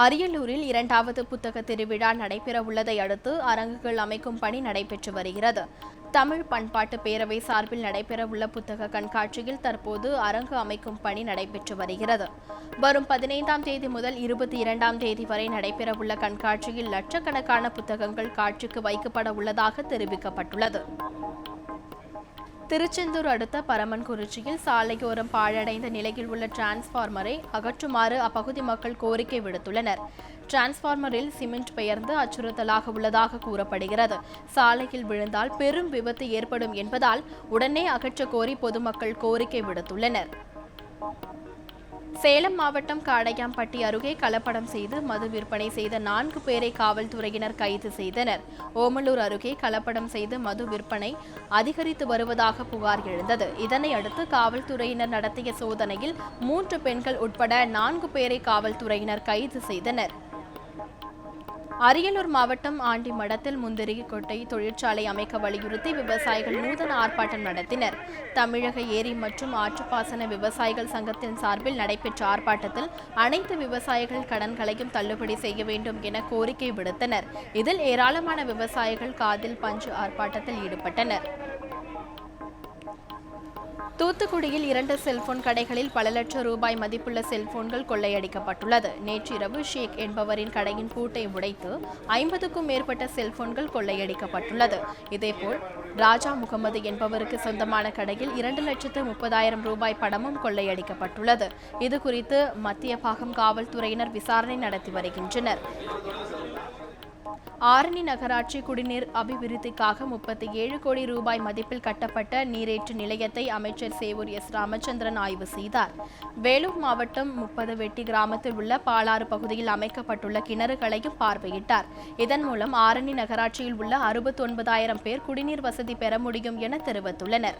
அரியலூரில் 2வது புத்தக திருவிழா நடைபெறவுள்ளதை அடுத்து அரங்குகள் அமைக்கும் பணி நடைபெற்று வருகிறது. தமிழ் பண்பாட்டு பேரவை சார்பில் நடைபெறவுள்ள புத்தக கண்காட்சியில் தற்போது அரங்கு அமைக்கும் பணி நடைபெற்று வருகிறது. வரும் 15ஆம் தேதி முதல் 22ஆம் தேதி வரை நடைபெறவுள்ள கண்காட்சியில் லட்சக்கணக்கான புத்தகங்கள் காட்சிக்கு வைக்கப்பட உள்ளதாக தெரிவிக்கப்பட்டுள்ளது. திருச்செந்தூர் அடுத்த பரமன்குறிச்சியில் சாலையோரம் பாழடைந்த நிலையில் உள்ள டிரான்ஸ்பார்மரை அகற்றுமாறு அப்பகுதி மக்கள் கோரிக்கை விடுத்துள்ளனர். டிரான்ஸ்பார்மரில் சிமெண்ட் பெயர்ந்து அச்சுறுத்தலாக உள்ளதாக கூறப்படுகிறது. சாலையில் விழுந்தால் பெரும் விபத்து ஏற்படும் என்பதால் உடனே அகற்ற கோரி பொதுமக்கள் கோரிக்கை விடுத்துள்ளனர். சேலம் மாவட்டம் காடையாம்பட்டி அருகே கலப்படம் செய்து மது விற்பனை செய்த 4 பேரை காவல்துறையினர் கைது செய்தனர். ஓமலூர் அருகே கலப்படம் செய்து மது விற்பனை அதிகரித்து வருவதாக புகார் எழுந்தது. இதனை அடுத்து காவல்துறையினர் நடத்திய சோதனையில் 3 பெண்கள் உட்பட 4 பேரை காவல்துறையினர் கைது செய்தனர். அரியலூர் மாவட்டம் ஆண்டிமடத்தில் முந்திரி கொட்டை தொழிற்சாலை அமைக்க வலியுறுத்தி விவசாயிகள் நூதன ஆர்ப்பாட்டம் நடத்தினர். தமிழக ஏரி மற்றும் ஆற்றுப்பாசன விவசாயிகள் சங்கத்தின் சார்பில் நடைபெற்ற ஆர்ப்பாட்டத்தில் அனைத்து விவசாயிகள் கடன்களையும் தள்ளுபடி செய்ய வேண்டும் என கோரிக்கை விடுத்தனர். இதில் ஏராளமான விவசாயிகள் காதில் பஞ்சு ஆர்ப்பாட்டத்தில் ஈடுபட்டனர். தூத்துக்குடியில் 2 செல்போன் கடைகளில் பல லட்சம் ரூபாய் மதிப்புள்ள செல்போன்கள் கொள்ளையடிக்கப்பட்டுள்ளது. நேற்றிரவு ஷேக் என்பவரின் கடையின் பூட்டை உடைத்து 50க்கும் மேற்பட்ட செல்போன்கள் கொள்ளையடிக்கப்பட்டுள்ளது. இதேபோல் ராஜா முகமது என்பவருக்கு சொந்தமான கடையில் 2,30,000 ரூபாய் பணமும் கொள்ளையடிக்கப்பட்டுள்ளது. இதுகுறித்து மத்திய பாகம் காவல்துறையினர் விசாரணை நடத்தி வருகின்றனர். ஆரணி நகராட்சி குடிநீர் அபிவிருத்திக்காக 37 கோடி ரூபாய் மதிப்பில் கட்டப்பட்ட நீரேற்று நிலையத்தை அமைச்சர் சேவூர் எஸ். ராமச்சந்திரன் ஆய்வு செய்தார். வேலூர் மாவட்டம் 30 வெட்டி கிராமத்தில் உள்ள பாலாறு பகுதியில் அமைக்கப்பட்டுள்ள கிணறுகளையும் பார்வையிட்டார். இதன் மூலம் ஆரணி நகராட்சியில் உள்ள 69,000 பேர் குடிநீர் வசதி பெற முடியும் என தெரிவித்துள்ளனர்.